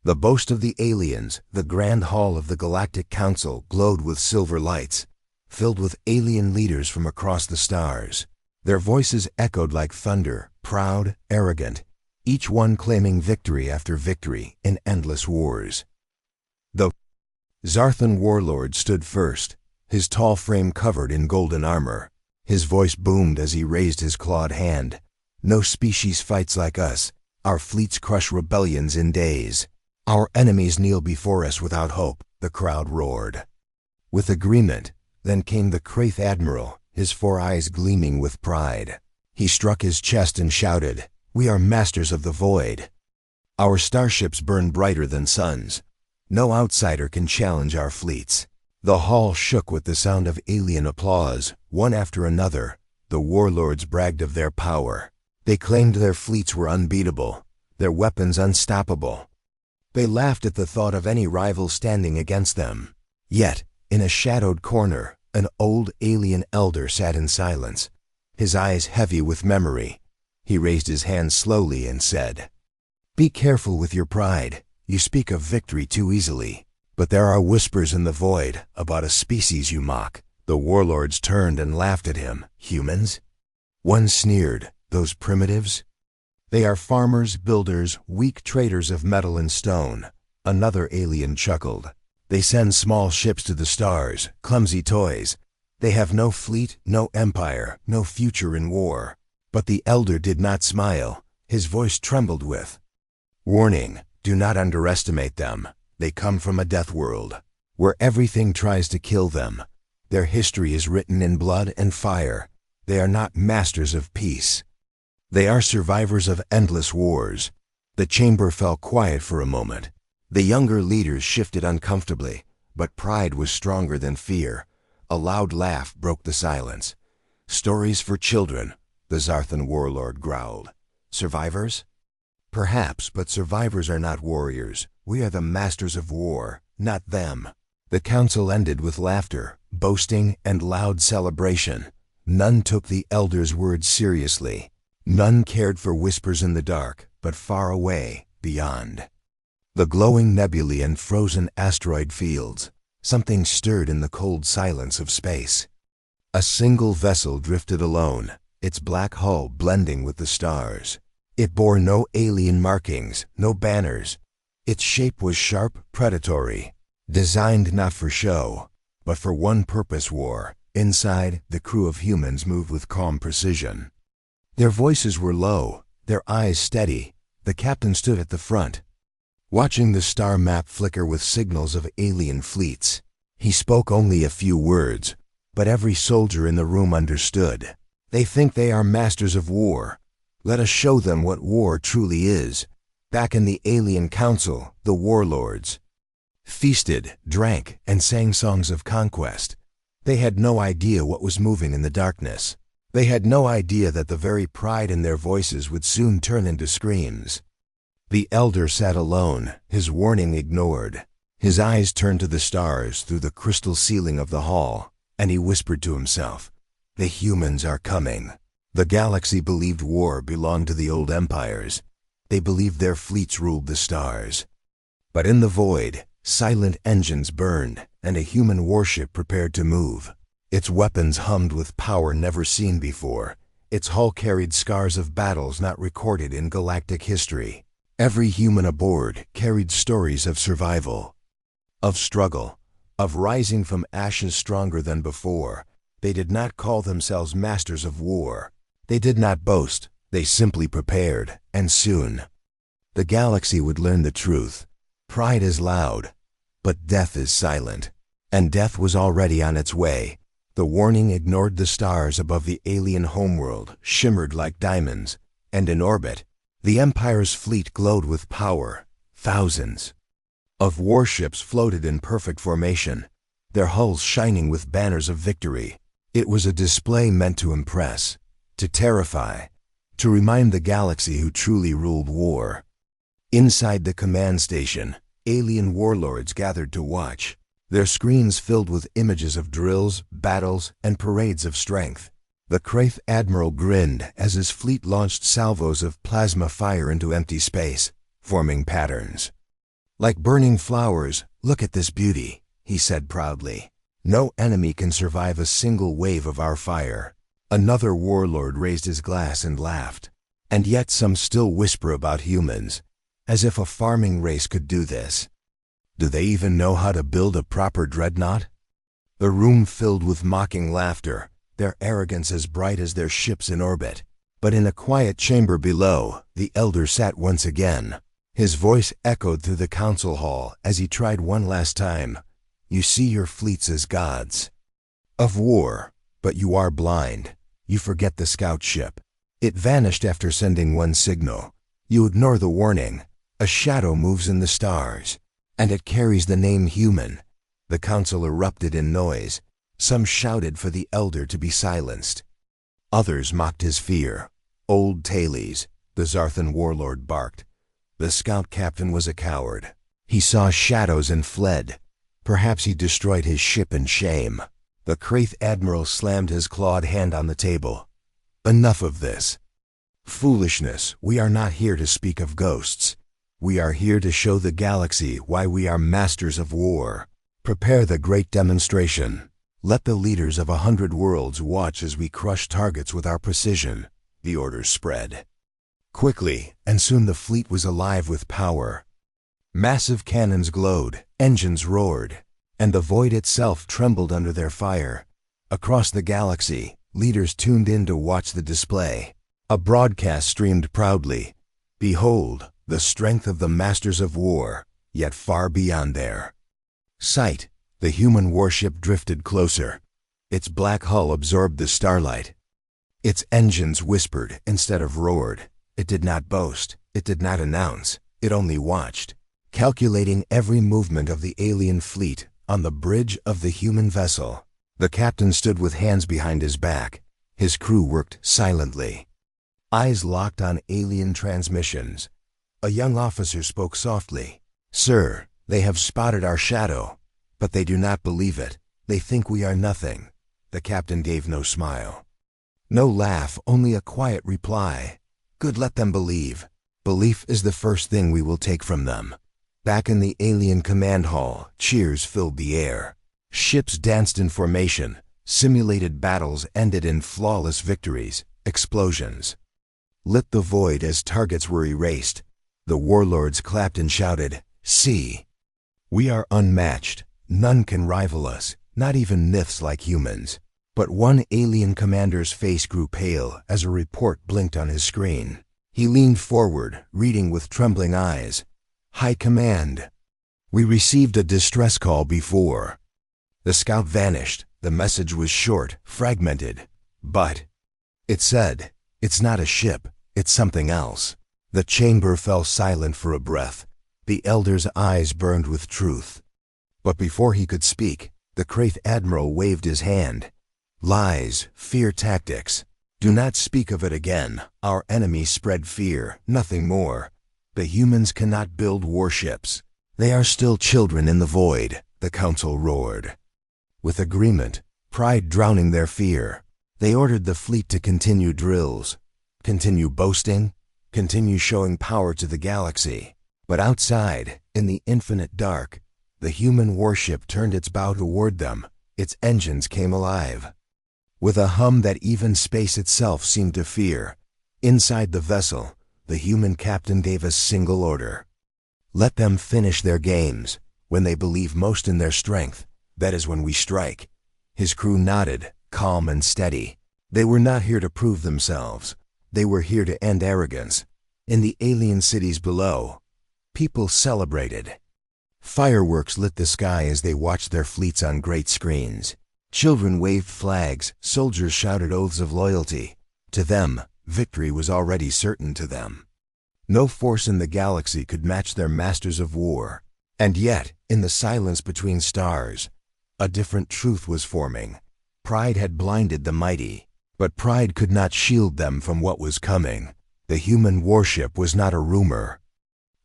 The boast of the aliens, the grand hall of the Galactic Council, glowed with silver lights, filled with alien leaders from across the stars. Their voices echoed like thunder, proud, arrogant, each one claiming victory after victory in endless wars. The Zarthan warlord stood first, his tall frame covered in golden armor. His voice boomed as he raised his clawed hand. "No species fights like us. Our fleets crush rebellions in days. Our enemies kneel before us without hope," the crowd roared. With agreement, then came the Kraith Admiral, his 4 eyes gleaming with pride. He struck his chest and shouted, "We are masters of the void. Our starships burn brighter than suns. No outsider can challenge our fleets." The hall shook with the sound of alien applause. One after another, the warlords bragged of their power. They claimed their fleets were unbeatable, their weapons unstoppable. They laughed at the thought of any rival standing against them. Yet, in a shadowed corner, an old alien elder sat in silence, his eyes heavy with memory. He raised his hand slowly and said, "Be careful with your pride. You speak of victory too easily. But there are whispers in the void about a species you mock." The warlords turned and laughed at him. "Humans?" One sneered, "Those primitives? They are farmers, builders, weak traders of metal and stone." Another alien chuckled. "They send small ships to the stars, clumsy toys. They have no fleet, no empire, no future in war." But the elder did not smile. His voice trembled with, "Warning, do not underestimate them. They come from a death world, where everything tries to kill them. Their history is written in blood and fire. They are not masters of peace. They are survivors of endless wars." The chamber fell quiet for a moment. The younger leaders shifted uncomfortably, but pride was stronger than fear. A loud laugh broke the silence. "Stories for children," the Zarthan warlord growled. "Survivors? Perhaps, but survivors are not warriors. We are the masters of war, not them." The council ended with laughter, boasting, and loud celebration. None took the elder's words seriously. None cared for whispers in the dark, but far away, beyond the glowing nebulae and frozen asteroid fields, something stirred in the cold silence of space. A single vessel drifted alone, its black hull blending with the stars. It bore no alien markings, no banners. Its shape was sharp, predatory, designed not for show, but for one purpose: war. Inside, the crew of humans moved with calm precision. Their voices were low, their eyes steady. The captain stood at the front, watching the star map flicker with signals of alien fleets. He spoke only a few words, but every soldier in the room understood. "They think they are masters of war. Let us show them what war truly is." Back in the alien council, the warlords feasted, drank, and sang songs of conquest. They had no idea what was moving in the darkness. They had no idea that the very pride in their voices would soon turn into screams. The elder sat alone, his warning ignored. His eyes turned to the stars through the crystal ceiling of the hall, and he whispered to himself, "The humans are coming." The galaxy believed war belonged to the old empires. They believed their fleets ruled the stars. But in the void, silent engines burned, and a human warship prepared to move. Its weapons hummed with power never seen before. Its hull carried scars of battles not recorded in galactic history. Every human aboard carried stories of survival, of struggle, of rising from ashes stronger than before. They did not call themselves masters of war. They did not boast. They simply prepared, and soon the galaxy would learn the truth. Pride is loud, but death is silent. And death was already on its way. The warning ignored the stars above the alien homeworld, shimmered like diamonds, and in orbit, the Empire's fleet glowed with power. Thousands of warships floated in perfect formation, their hulls shining with banners of victory. It was a display meant to impress, to terrify, to remind the galaxy who truly ruled war. Inside the command station, alien warlords gathered to watch, their screens filled with images of drills, battles, and parades of strength. The Kraith Admiral grinned as his fleet launched salvos of plasma fire into empty space, forming patterns. Like burning flowers, look at this beauty, he said proudly. No enemy can survive a single wave of our fire. Another warlord raised his glass and laughed. And yet some still whisper about humans, as if a farming race could do this. Do they even know how to build a proper dreadnought? The room filled with mocking laughter, their arrogance as bright as their ships in orbit. But in a quiet chamber below, the elder sat once again. His voice echoed through the council hall as he tried one last time. You see your fleets as gods of war, but you are blind. You forget the scout ship. It vanished after sending one signal. You ignore the warning. A shadow moves in the stars, and it carries the name human. The council erupted in noise. Some shouted for the elder to be silenced. Others mocked his fear. Old Thales, the Zarthan warlord, barked. The scout captain was a coward. He saw shadows and fled. Perhaps he destroyed his ship in shame. The Kraith admiral slammed his clawed hand on the table. Enough of this. Foolishness, we are not here to speak of ghosts. We are here to show the galaxy why we are masters of war. Prepare the great demonstration. Let the leaders of 100 worlds watch as we crush targets with our precision. The orders spread quickly, and soon the fleet was alive with power. Massive cannons glowed, engines roared, and the void itself trembled under their fire. Across the galaxy, leaders tuned in to watch the display. A broadcast streamed proudly. Behold, the strength of the masters of war, yet far beyond their sight. The human warship drifted closer. Its black hull absorbed the starlight. Its engines whispered instead of roared. It did not boast. It did not announce. It only watched, calculating every movement of the alien fleet on the bridge of the human vessel. The captain stood with hands behind his back. His crew worked silently, eyes locked on alien transmissions. A young officer spoke softly. Sir, they have spotted our shadow, but they do not believe it. They think we are nothing. The captain gave no smile. No laugh, only a quiet reply. Good, let them believe. Belief is the first thing we will take from them. Back in the alien command hall, cheers filled the air. Ships danced in formation. Simulated battles ended in flawless victories. Explosions lit the void as targets were erased. The warlords clapped and shouted, See! We are unmatched. None can rival us, not even myths like humans. But one alien commander's face grew pale as a report blinked on his screen. He leaned forward, reading with trembling eyes. High Command. We received a distress call before. The scout vanished. The message was short, fragmented. But it said, it's not a ship, it's something else. The chamber fell silent for a breath. The elder's eyes burned with truth. But before he could speak, the Kraith admiral waved his hand. Lies, fear tactics. Do not speak of it again. Our enemies spread fear, nothing more. The humans cannot build warships. They are still children in the void, the council roared. With agreement, pride drowning their fear, they ordered the fleet to continue drills, continue boasting, continue showing power to the galaxy. But outside, in the infinite dark, the human warship turned its bow toward them. Its engines came alive. With a hum that even space itself seemed to fear, inside the vessel, the human captain gave a single order. Let them finish their games. When they believe most in their strength, that is when we strike. His crew nodded, calm and steady. They were not here to prove themselves. They were here to end arrogance. In the alien cities below, people celebrated. Fireworks lit the sky as they watched their fleets on great screens. Children waved flags, soldiers shouted oaths of loyalty. To them, victory was already certain to them. No force in the galaxy could match their masters of war. And yet, in the silence between stars, a different truth was forming. Pride had blinded the mighty, but pride could not shield them from what was coming. The human warship was not a rumor,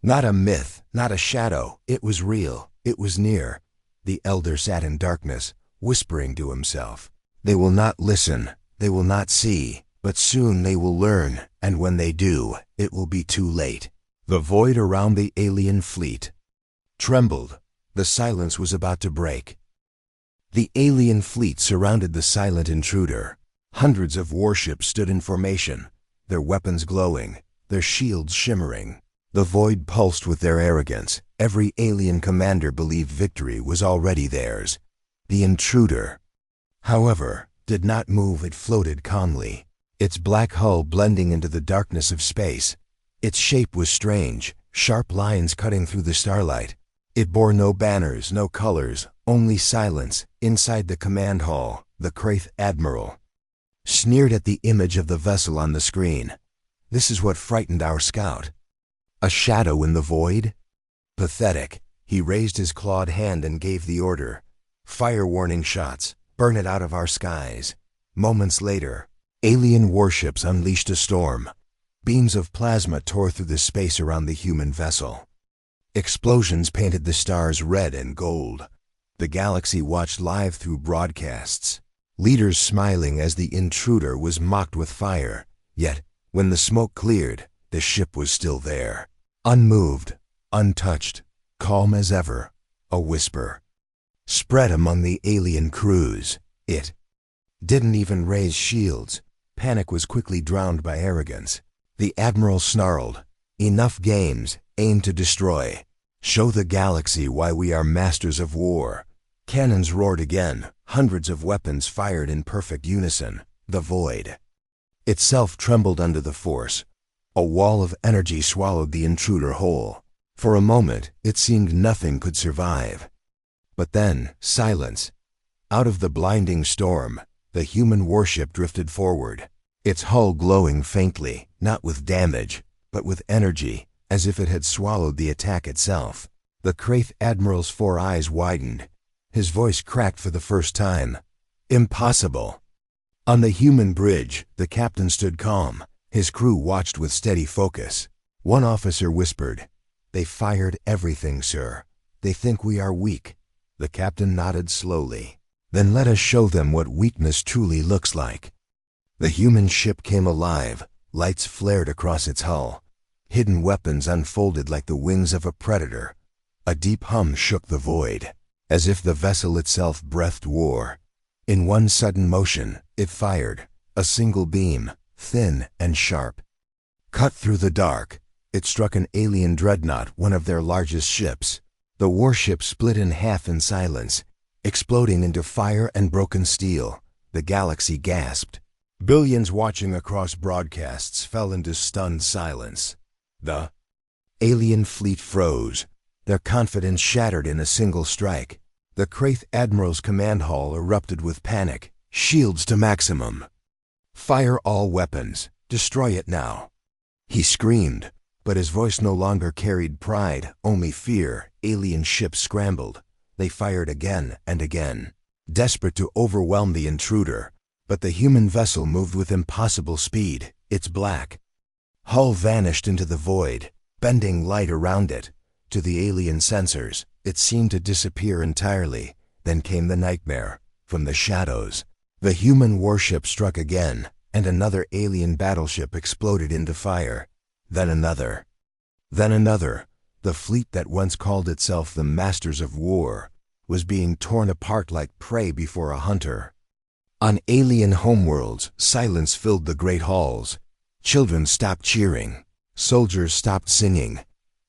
not a myth, not a shadow. It was real. It was near. The elder sat in darkness, whispering to himself. They will not listen, they will not see, but soon they will learn, and when they do, it will be too late. The void around the alien fleet trembled. The silence was about to break. The alien fleet surrounded the silent intruder. Hundreds of warships stood in formation, their weapons glowing, their shields shimmering. The void pulsed with their arrogance. Every alien commander believed victory was already theirs. The intruder, however, did not move. It floated calmly, its black hull blending into the darkness of space. Its shape was strange, sharp lines cutting through the starlight. It bore no banners, no colors, only silence. Inside the command hall, the Wraith Admiral sneered at the image of the vessel on the screen. This is what frightened our scout. A shadow in the void? Pathetic. He raised his clawed hand and gave the order. Fire warning shots. Burn it out of our skies. Moments later, alien warships unleashed a storm. Beams of plasma tore through the space around the human vessel. Explosions painted the stars red and gold. The galaxy watched live through broadcasts, leaders smiling as the intruder was mocked with fire. Yet, when the smoke cleared, the ship was still there. Unmoved, untouched, calm as ever. A whisper spread among the alien crews. It didn't even raise shields. Panic was quickly drowned by arrogance. The Admiral snarled, "Enough games, aim to destroy. Show the galaxy why we are masters of war." Cannons roared again. Hundreds of weapons fired in perfect unison. The void itself trembled under the force. A wall of energy swallowed the intruder whole. For a moment, it seemed nothing could survive. But then, silence. Out of the blinding storm, the human warship drifted forward, its hull glowing faintly, not with damage, but with energy, as if it had swallowed the attack itself. The Wraith Admiral's 4 eyes widened. His voice cracked for the first time. Impossible. On the human bridge, the captain stood calm. His crew watched with steady focus. One officer whispered, "They fired everything, sir. They think we are weak." The captain nodded slowly. "Then let us show them what weakness truly looks like." The human ship came alive. Lights flared across its hull. Hidden weapons unfolded like the wings of a predator. A deep hum shook the void, as if the vessel itself breathed war. In one sudden motion, it fired. A single beam, thin and sharp, cut through the dark. It struck an alien dreadnought, one of their largest ships. The warship split in half in silence, exploding into fire and broken steel. The galaxy gasped. Billions watching across broadcasts fell into stunned silence. The alien fleet froze, their confidence shattered in a single strike. The Wraith Admiral's command hall erupted with panic. Shields to maximum. Fire all weapons. Destroy it now. He screamed, but his voice no longer carried pride, only fear. Alien ships scrambled. They fired again and again, desperate to overwhelm the intruder. But the human vessel moved with impossible speed. Its black hull vanished into the void, bending light around it. To the alien sensors, it seemed to disappear entirely. Then came the nightmare. From the shadows, the human warship struck again, and another alien battleship exploded into fire. Then another. Then another. The fleet that once called itself the Masters of War was being torn apart like prey before a hunter. On alien homeworlds, silence filled the great halls. Children stopped cheering. Soldiers stopped singing.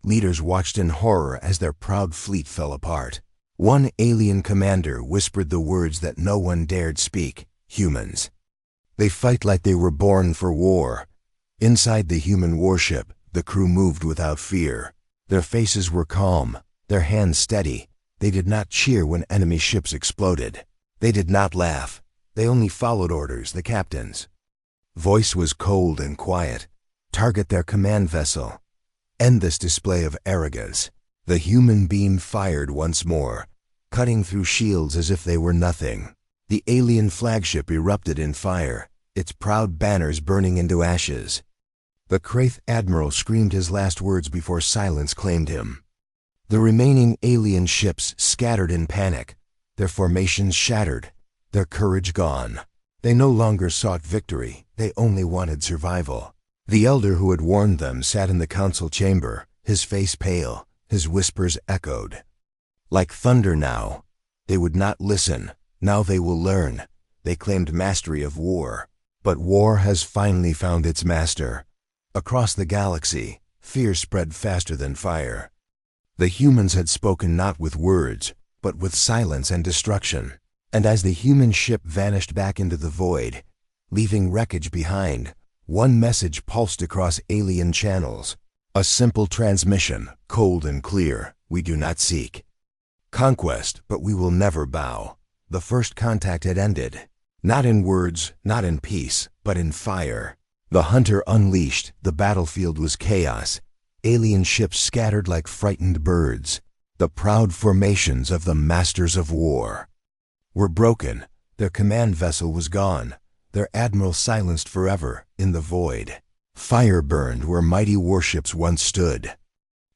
Leaders watched in horror as their proud fleet fell apart. One alien commander whispered the words that no one dared speak. Humans. They fight like they were born for war. Inside the human warship, the crew moved without fear. Their faces were calm, their hands steady. They did not cheer when enemy ships exploded. They did not laugh. They only followed orders, the captain's voice was cold and quiet. Target their command vessel. End this display of arrogance. The human beam fired once more, cutting through shields as if they were nothing. The alien flagship erupted in fire, its proud banners burning into ashes. The Wraith Admiral screamed his last words before silence claimed him. The remaining alien ships scattered in panic, their formations shattered, their courage gone. They no longer sought victory, they only wanted survival. The elder who had warned them sat in the council chamber, his face pale, His whispers echoed. Like thunder now. They would not listen. Now they will learn. They claimed mastery of war. But war has finally found its master. Across the galaxy, fear spread faster than fire. The humans had spoken not with words, but with silence and destruction. And as the human ship vanished back into the void, leaving wreckage behind, one message pulsed across alien channels. A simple transmission, cold and clear: we do not seek conquest, but we will never bow. The first contact had ended. Not in words, not in peace, but in fire. The hunter unleashed. The battlefield was chaos. Alien ships scattered like frightened birds. The proud formations of the masters of war were broken. Their command vessel was gone. Their admiral silenced forever in the void. Fire burned where mighty warships once stood.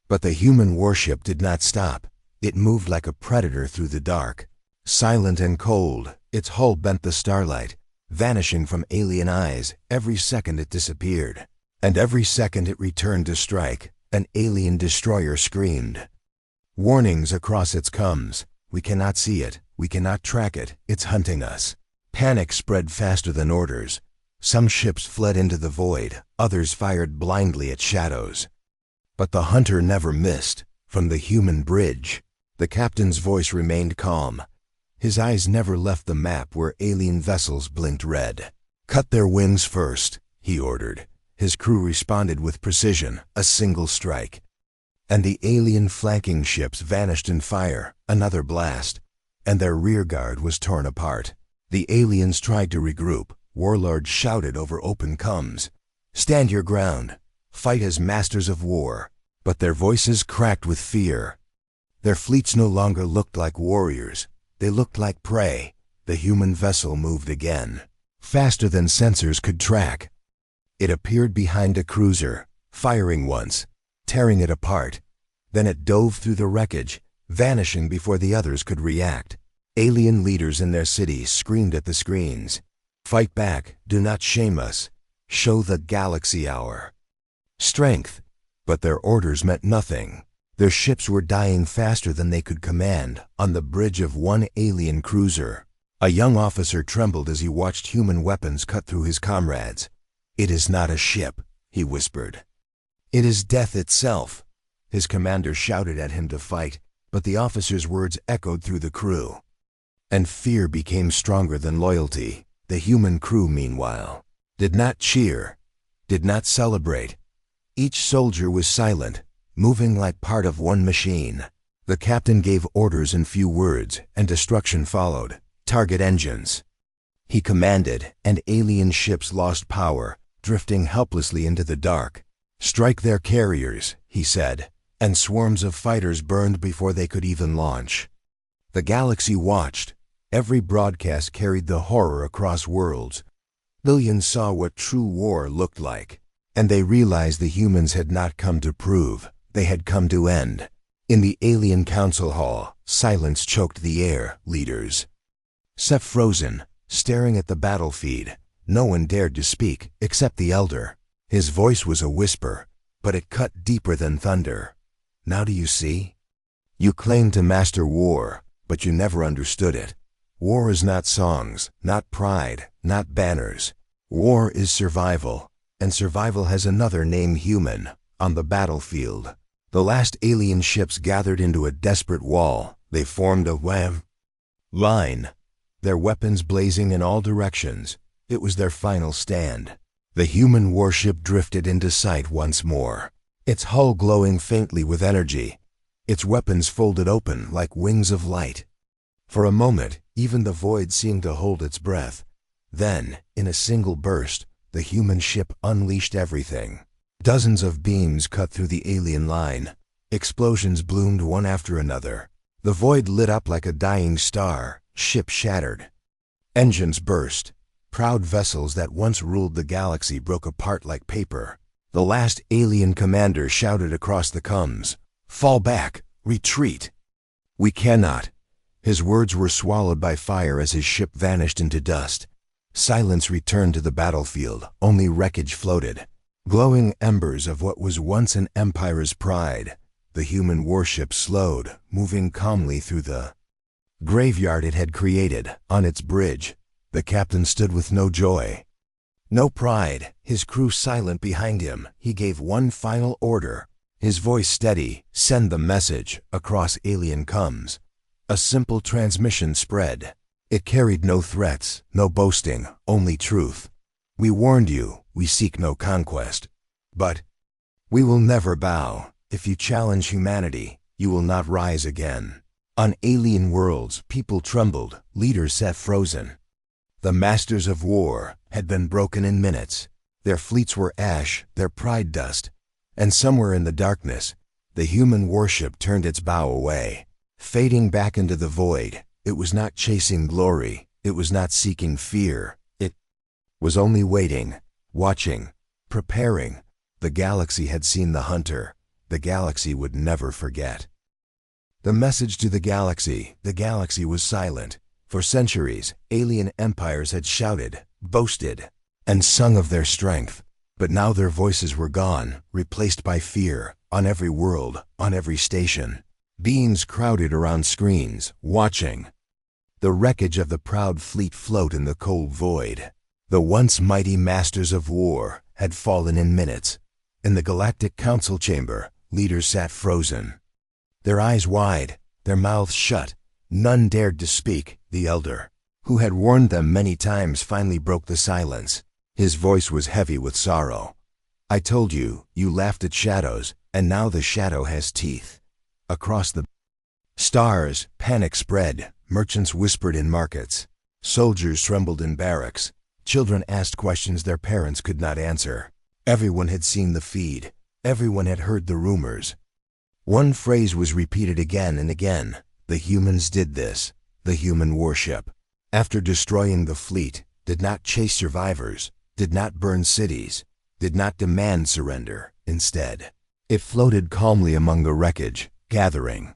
But the human warship did not stop. It moved like a predator through the dark. Silent and cold, its hull bent the starlight, vanishing from alien eyes. Every second it disappeared. And every second it returned to strike. An alien destroyer screamed. Warnings across its comms. We cannot see it. We cannot track it. It's hunting us. Panic spread faster than orders. Some ships fled into the void. Others fired blindly at shadows. But the hunter never missed. From the human bridge, the captain's voice remained calm. His eyes never left the map where alien vessels blinked red. Cut their wings first, he ordered. His crew responded with precision, a single strike. And the alien flanking ships vanished in fire, another blast, and their rear guard was torn apart. The aliens tried to regroup. Warlords shouted over open comms. Stand your ground. Fight as masters of war. But their voices cracked with fear. Their fleets no longer looked like warriors. They looked like prey. The human vessel moved again, faster than sensors could track. It appeared behind a cruiser, firing once, tearing it apart. Then it dove through the wreckage, vanishing before the others could react. Alien leaders in their cities screamed at the screens. Fight back, do not shame us. Show the galaxy our strength. But their orders meant nothing. Their ships were dying faster than they could command. On the bridge of one alien cruiser, a young officer trembled as he watched human weapons cut through his comrades. It is not a ship, he whispered. It is death itself. His commander shouted at him to fight, but the officer's words echoed through the crew. And fear became stronger than loyalty. The human crew, meanwhile, did not cheer, did not celebrate. Each soldier was silent, moving like part of one machine. The captain gave orders in few words, and destruction followed. Target engines, he commanded, and alien ships lost power, drifting helplessly into the dark. Strike their carriers, he said, and swarms of fighters burned before they could even launch. The galaxy watched. Every broadcast carried the horror across worlds. Billions saw what true war looked like, and they realized the humans had not come to prove, they had come to end. In the alien council hall, silence choked the air. Leaders sat frozen, staring at the battlefield. No one dared to speak, except the elder. His voice was a whisper, but it cut deeper than thunder. Now do you see? You claim to master war, but you never understood it. War is not songs, not pride, not banners. War is survival, and survival has another name: human. On the battlefield, the last alien ships gathered into a desperate wall. They formed a line, their weapons blazing in all directions. It was their final stand. The human warship drifted into sight once more, its hull glowing faintly with energy, its weapons folded open like wings of light. For a moment, even the void seemed to hold its breath. Then, in a single burst, the human ship unleashed everything. Dozens of beams cut through the alien line. Explosions bloomed one after another. The void lit up like a dying star. Ship shattered. Engines burst. Proud vessels that once ruled the galaxy broke apart like paper. The last alien commander shouted across the comms, "Fall back! Retreat!" "We cannot." His words were swallowed by fire as his ship vanished into dust. Silence returned to the battlefield. Only wreckage floated, glowing embers of what was once an empire's pride. the human warship slowed, moving calmly through the graveyard it had created. On its bridge, the captain stood with no joy, no pride, his crew silent behind him. He gave one final order, his voice steady: "Send the message across alien comes." A simple transmission spread. It carried no threats, no boasting, only truth. "We warned you, we seek no conquest. But we will never bow. If you challenge humanity, you will not rise again." On alien worlds, people trembled, leaders sat frozen. The masters of war had been broken in minutes. Their fleets were ash, their pride dust. And somewhere in the darkness, the human warship turned its bow away, fading back into the void. It was not chasing glory, it was not seeking fear. It was only waiting, watching, preparing. The galaxy had seen the hunter. The galaxy would never forget. The message to the galaxy was silent. For centuries, alien empires had shouted, boasted, and sung of their strength. But now their voices were gone, replaced by fear. On every world, on every station, beings crowded around screens, watching. The wreckage of the proud fleet float in the cold void. The once mighty masters of war had fallen in minutes. In the Galactic Council chamber, leaders sat frozen, their eyes wide, their mouths shut. None dared to speak. The elder, who had warned them many times, finally broke the silence. His voice was heavy with sorrow. "I told you, you laughed at shadows, and now the shadow has teeth." Across the stars, panic spread. Merchants whispered in markets. Soldiers trembled in barracks. Children asked questions their parents could not answer. Everyone had seen the feed. Everyone had heard the rumors. One phrase was repeated again and again: "The humans did this." The human warship, after destroying the fleet, did not chase survivors, did not burn cities, did not demand surrender. Instead, it floated calmly among the wreckage, gathering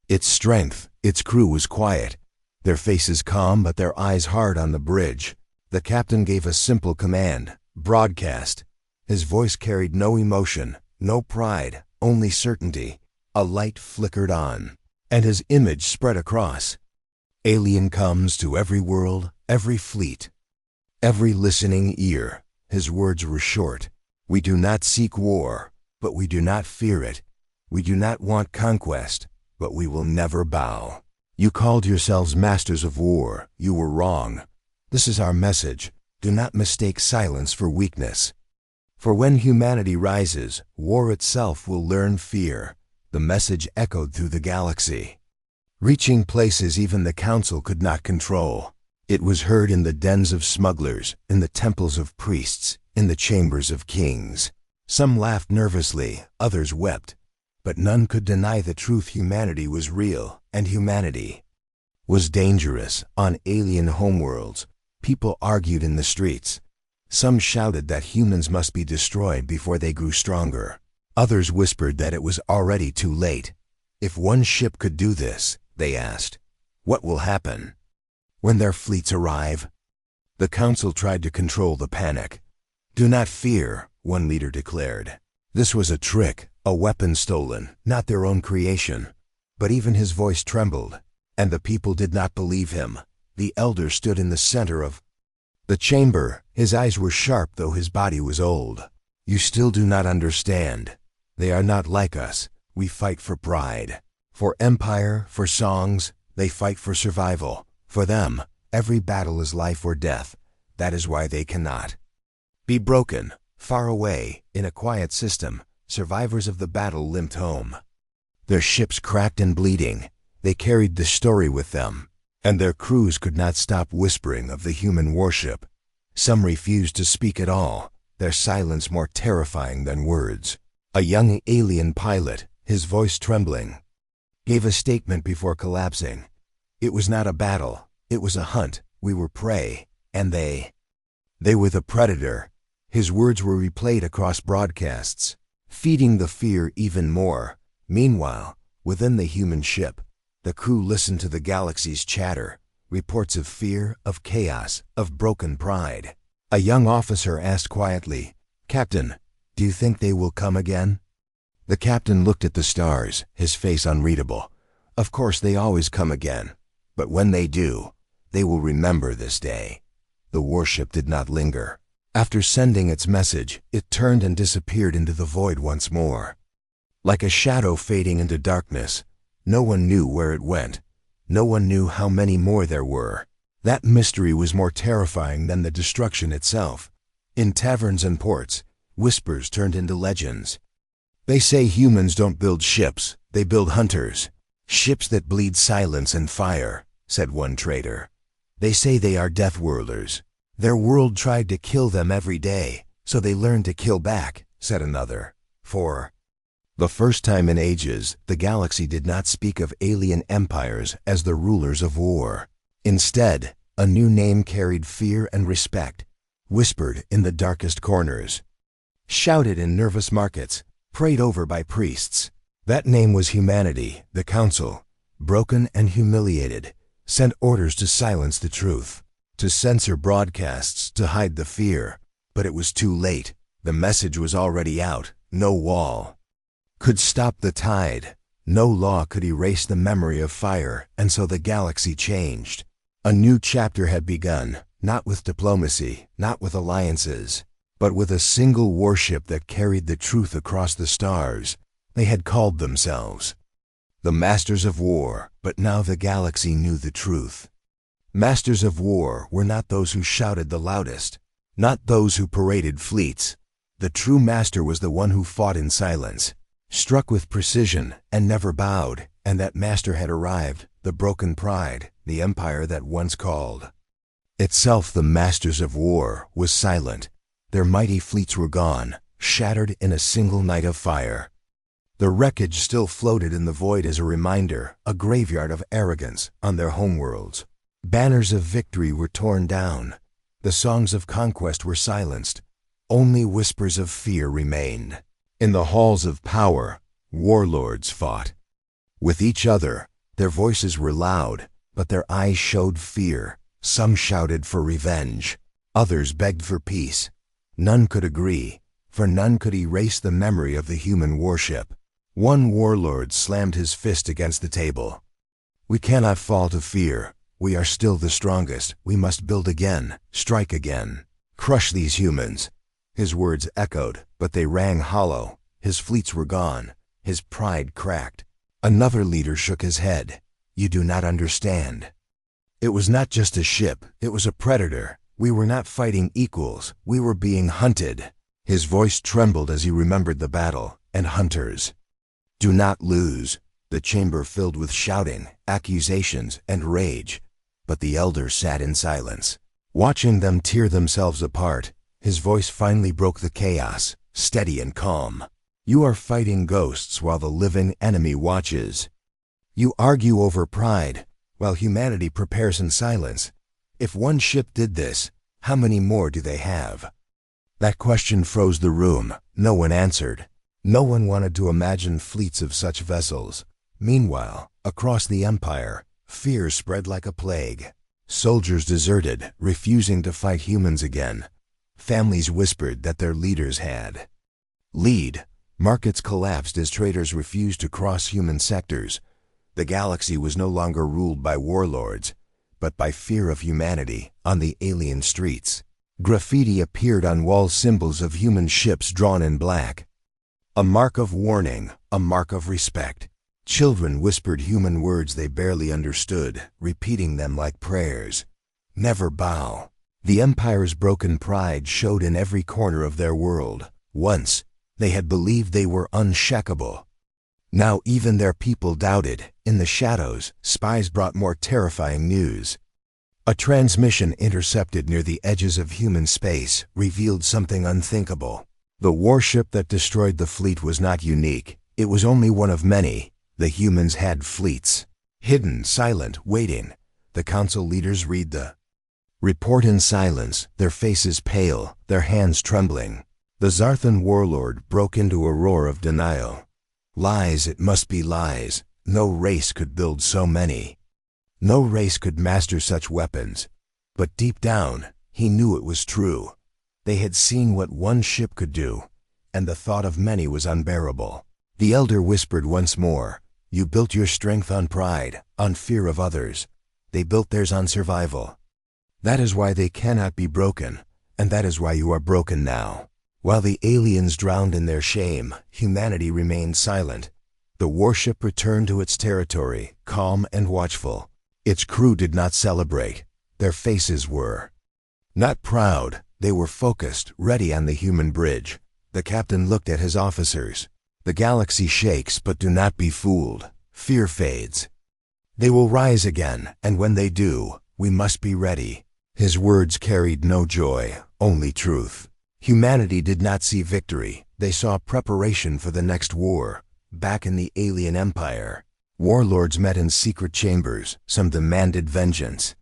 its strength. Its crew was quiet, their faces calm but their eyes hard on the bridge. The captain gave a simple command: "Broadcast." His voice carried no emotion, no pride, only certainty. A light flickered on, and his image spread across. "Alien comes to every world, every fleet, every listening ear." His words were short. "We do not seek war, but we do not fear it. We do not want conquest, but we will never bow. You called yourselves masters of war. You were wrong. This is our message. Do not mistake silence for weakness. For when humanity rises, war itself will learn fear." The message echoed through the galaxy, reaching places even the council could not control. It was heard in the dens of smugglers, in the temples of priests, in the chambers of kings. Some laughed nervously, others wept, but none could deny the truth. Humanity was real, and humanity was dangerous. On alien homeworlds, people argued in the streets. Some shouted that humans must be destroyed before they grew stronger. Others whispered that it was already too late. If one ship could do this, they asked, what will happen when their fleets arrive? The council tried to control the panic. "Do not fear," one leader declared. This was a trick, a weapon stolen, not their own creation. But even his voice trembled, and the people did not believe him. The elder stood in the center of the chamber. His eyes were sharp, though his body was old. "You still do not understand. They are not like us. We fight for pride, for empire, for songs. They fight for survival. For them, every battle is life or death. That is why they cannot be broken." Far away, in a quiet system, survivors of the battle limped home. Their ships cracked and bleeding. They carried the story with them, and their crews could not stop whispering of the human warship. Some refused to speak at all, their silence more terrifying than words. A young alien pilot, his voice trembling, gave a statement before collapsing. "It was not a battle. It was a hunt. We were prey, and they were the predator." His words were replayed across broadcasts, feeding the fear even more. Meanwhile, within the human ship, the crew listened to the galaxy's chatter, reports of fear, of chaos, of broken pride. A young officer asked quietly, "Captain, do you think they will come again?" The captain looked at the stars, his face unreadable. Of course they always come again, but when they do, they will remember this day. The warship did not linger. After sending its message, it turned and disappeared into the void once more. Like a shadow fading into darkness, no one knew where it went. No one knew how many more there were. That mystery was more terrifying than the destruction itself. In taverns and ports, whispers turned into legends. They say humans don't build ships, they build hunters. Ships that bleed silence and fire, said one trader. They say they are death worlders. Their world tried to kill them every day, so they learned to kill back, said another. For the first time in ages, the galaxy did not speak of alien empires as the rulers of war. Instead, a new name carried fear and respect, whispered in the darkest corners, shouted in nervous markets, prayed over by priests. That name was humanity. The council, broken and humiliated, sent orders to silence the truth, to censor broadcasts, to hide the fear. But it was too late. The message was already out. No wall could stop the tide. No law could erase the memory of fire, and so the galaxy changed. A new chapter had begun, not with diplomacy, not with alliances, but with a single warship that carried the truth across the stars. They had called themselves the Masters of War, but now the galaxy knew the truth. Masters of War were not those who shouted the loudest, not those who paraded fleets. The true master was the one who fought in silence, struck with precision, and never bowed. And that master had arrived, the broken pride, the empire that once called itself the Masters of War, was silent. Their mighty fleets were gone, shattered in a single night of fire. The wreckage still floated in the void as a reminder, a graveyard of arrogance on their homeworlds. Banners of victory were torn down. The songs of conquest were silenced. Only whispers of fear remained. In the halls of power, warlords fought with each other. Their voices were loud, but their eyes showed fear. Some shouted for revenge. Others begged for peace. None could agree, for none could erase the memory of the human warship. One warlord slammed his fist against the table. We cannot fall to fear. We are still the strongest. We must build again, strike again, crush these humans. His words echoed, but they rang hollow. His fleets were gone. His pride cracked. Another leader shook his head. You do not understand. It was not just a ship. It was a predator. We were not fighting equals. We were being hunted. His voice trembled as he remembered the battle, and hunters. Do not lose. The chamber filled with shouting, accusations, and rage. But the elder sat in silence, watching them tear themselves apart. His voice finally broke the chaos, steady and calm. You are fighting ghosts while the living enemy watches. You argue over pride, while humanity prepares in silence. If one ship did this, how many more do they have? That question froze the room. No one answered. No one wanted to imagine fleets of such vessels. Meanwhile, across the empire, fear spread like a plague. Soldiers deserted, refusing to fight humans again. Families whispered that their leaders had lead. Markets collapsed as traders refused to cross human sectors. The galaxy was no longer ruled by warlords, but by fear of humanity. On the alien streets, graffiti appeared on wall, symbols of human ships drawn in black. A mark of warning, a mark of respect. Children whispered human words they barely understood, repeating them like prayers. Never bow. The Empire's broken pride showed in every corner of their world. Once, they had believed they were unshackable. Now even their people doubted. In the shadows, spies brought more terrifying news. A transmission intercepted near the edges of human space revealed something unthinkable. The warship that destroyed the fleet was not unique. It was only one of many. The humans had fleets, hidden, silent, waiting. The council leaders read the report in silence, their faces pale, their hands trembling. The Zarthan warlord broke into a roar of denial. Lies, it must be lies. No race could build so many. No race could master such weapons. But deep down, he knew it was true. They had seen what one ship could do, and the thought of many was unbearable. The elder whispered once more, "You built your strength on pride, on fear of others. They built theirs on survival. That is why they cannot be broken, and that is why you are broken now." While the aliens drowned in their shame, humanity remained silent. The warship returned to its territory, calm and watchful. Its crew did not celebrate. Their faces were not proud. They were focused, ready on the human bridge. The captain looked at his officers. "The galaxy shakes, but do not be fooled. Fear fades. They will rise again, and when they do, we must be ready." His words carried no joy, only truth. Humanity did not see victory. They saw preparation for the next war. Back in the alien empire, warlords met in secret chambers. Some demanded vengeance,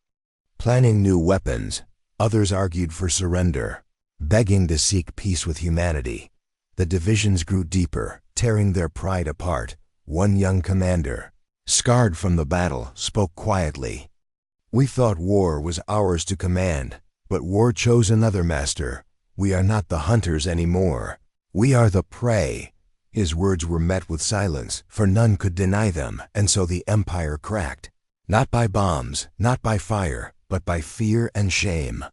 planning new weapons. Others argued for surrender, begging to seek peace with humanity. The divisions grew deeper, tearing their pride apart. One young commander, scarred from the battle, spoke quietly. "We thought war was ours to command, but war chose another master. We are not the hunters anymore. We are the prey." His words were met with silence, for none could deny them, and so the empire cracked. Not by bombs, not by fire, but by fear and shame.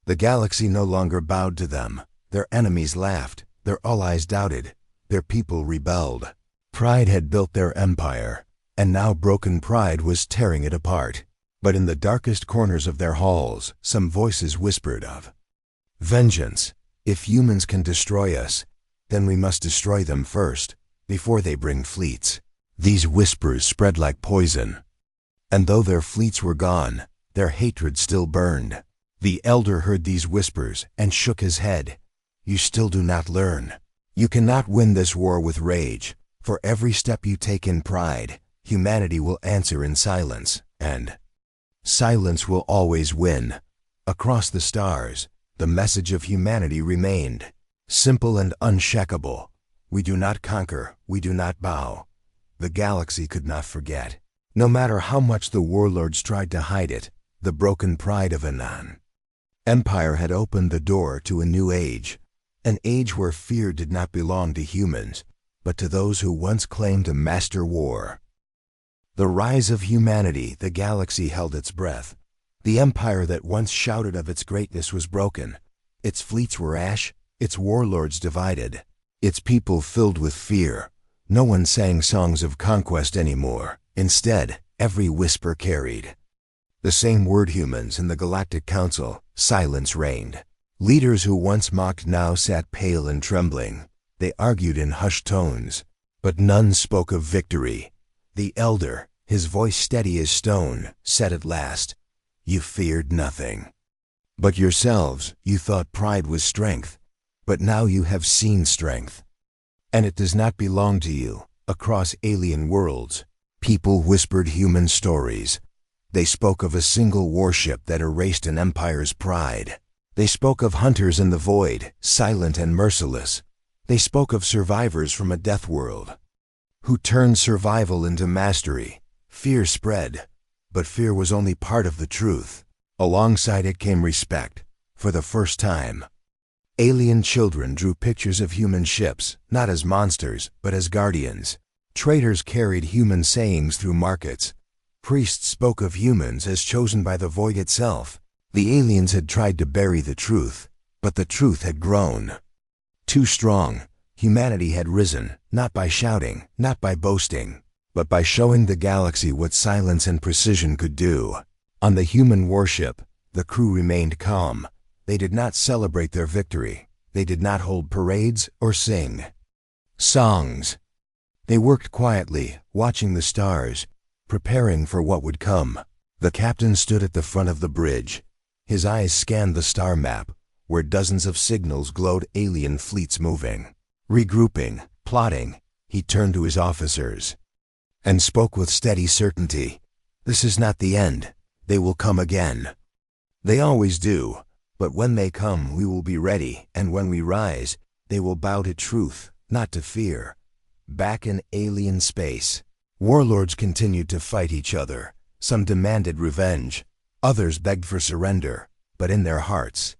The galaxy no longer bowed to them. Their enemies laughed, their allies doubted, their people rebelled. Pride had built their empire, and now broken pride was tearing it apart. But in the darkest corners of their halls, some voices whispered of vengeance. If humans can destroy us, then we must destroy them first, before they bring fleets. These whispers spread like poison, and though their fleets were gone, their hatred still burned. The elder heard these whispers and shook his head. "You still do not learn. You cannot win this war with rage. For every step you take in pride, humanity will answer in silence, and silence will always win." Across the stars, the message of humanity remained, simple and unshakable. We do not conquer, we do not bow. The galaxy could not forget. No matter how much the warlords tried to hide it, the broken pride of an empire had opened the door to a new age. An age where fear did not belong to humans, but to those who once claimed to master war. The rise of humanity, the galaxy held its breath. The empire that once shouted of its greatness was broken. Its fleets were ash, its warlords divided, its people filled with fear. No one sang songs of conquest anymore. Instead, every whisper carried the same word: humans. In the Galactic Council, silence reigned. Leaders who once mocked now sat pale and trembling. They argued in hushed tones, but none spoke of victory. The elder, his voice steady as stone, said at last, "You feared nothing but yourselves. You thought pride was strength, but now you have seen strength. And it does not belong to you." Across alien worlds, people whispered human stories. They spoke of a single warship that erased an empire's pride. They spoke of hunters in the void, silent and merciless. They spoke of survivors from a death world who turned survival into mastery. Fear spread, but fear was only part of the truth. Alongside it came respect. For the first time, alien children drew pictures of human ships, not as monsters, but as guardians. Traders carried human sayings through markets. Priests spoke of humans as chosen by the void itself. The aliens had tried to bury the truth, but the truth had grown too strong. Humanity had risen, not by shouting, not by boasting, but by showing the galaxy what silence and precision could do. On the human warship, the crew remained calm. They did not celebrate their victory. They did not hold parades or sing songs. They worked quietly, watching the stars, preparing for what would come. The captain stood at the front of the bridge. His eyes scanned the star map, where dozens of signals glowed: alien fleets moving, regrouping, plotting. He turned to his officers and spoke with steady certainty. "This is not the end. They will come again. They always do. But when they come, we will be ready, and when we rise, they will bow to truth, not to fear." Back in alien space, warlords continued to fight each other. Some demanded revenge, others begged for surrender, but in their hearts,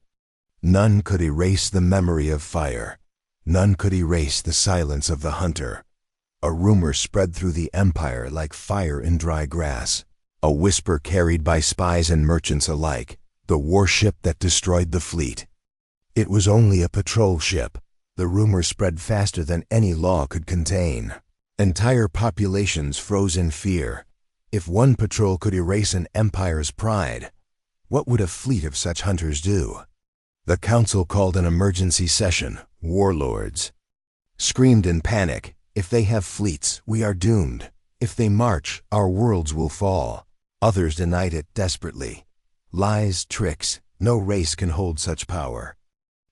none could erase the memory of fire. None could erase the silence of the hunter. A rumor spread through the empire like fire in dry grass. A whisper carried by spies and merchants alike. The warship that destroyed the fleet. It was only a patrol ship. The rumor spread faster than any law could contain. Entire populations froze in fear. If one patrol could erase an empire's pride, what would a fleet of such hunters do? The council called an emergency session. Warlords screamed in panic, "If they have fleets, we are doomed. If they march, our worlds will fall." Others denied it desperately. Lies, tricks, no race can hold such power.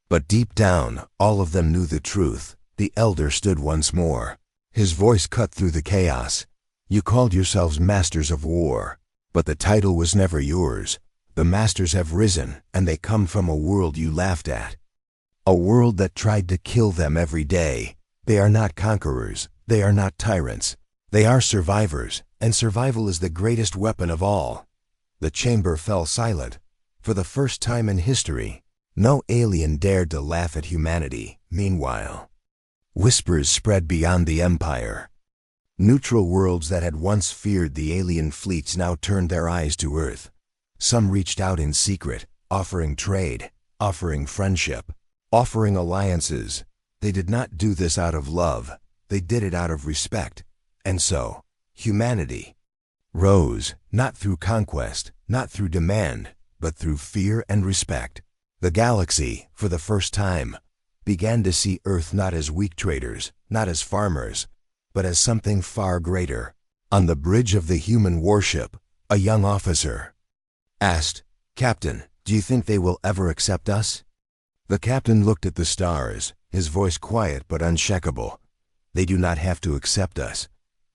But deep down, all of them knew the truth. The elder stood once more. His voice cut through the chaos. "You called yourselves masters of war, but the title was never yours. The masters have risen, and they come from a world you laughed at. A world that tried to kill them every day. They are not conquerors. They are not tyrants. They are survivors, and survival is the greatest weapon of all." The chamber fell silent. For the first time in history, no alien dared to laugh at humanity. Meanwhile, whispers spread beyond the empire. Neutral worlds that had once feared the alien fleets now turned their eyes to Earth. Some reached out in secret, offering trade, offering friendship, offering alliances. They did not do this out of love. They did it out of respect. And so, humanity rose, not through conquest, not through demand, but through fear and respect. The galaxy, for the first time, began to see Earth not as weak traders, not as farmers, but as something far greater. On the bridge of the human warship, a young officer asked, "Captain, do you think they will ever accept us?" The captain looked at the stars, his voice quiet but unshakable. "They do not have to accept us.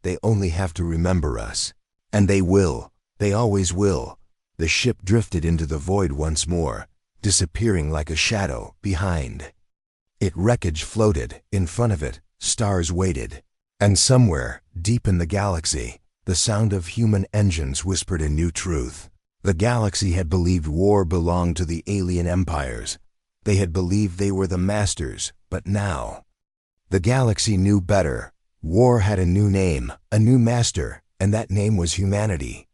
They only have to remember us. And they will. They always will." The ship drifted into the void once more, disappearing like a shadow behind. Its wreckage floated. In front of it, stars waited. And somewhere, deep in the galaxy, the sound of human engines whispered a new truth. The galaxy had believed war belonged to the alien empires. They had believed they were the masters, but now the galaxy knew better. War had a new name, a new master, and that name was humanity.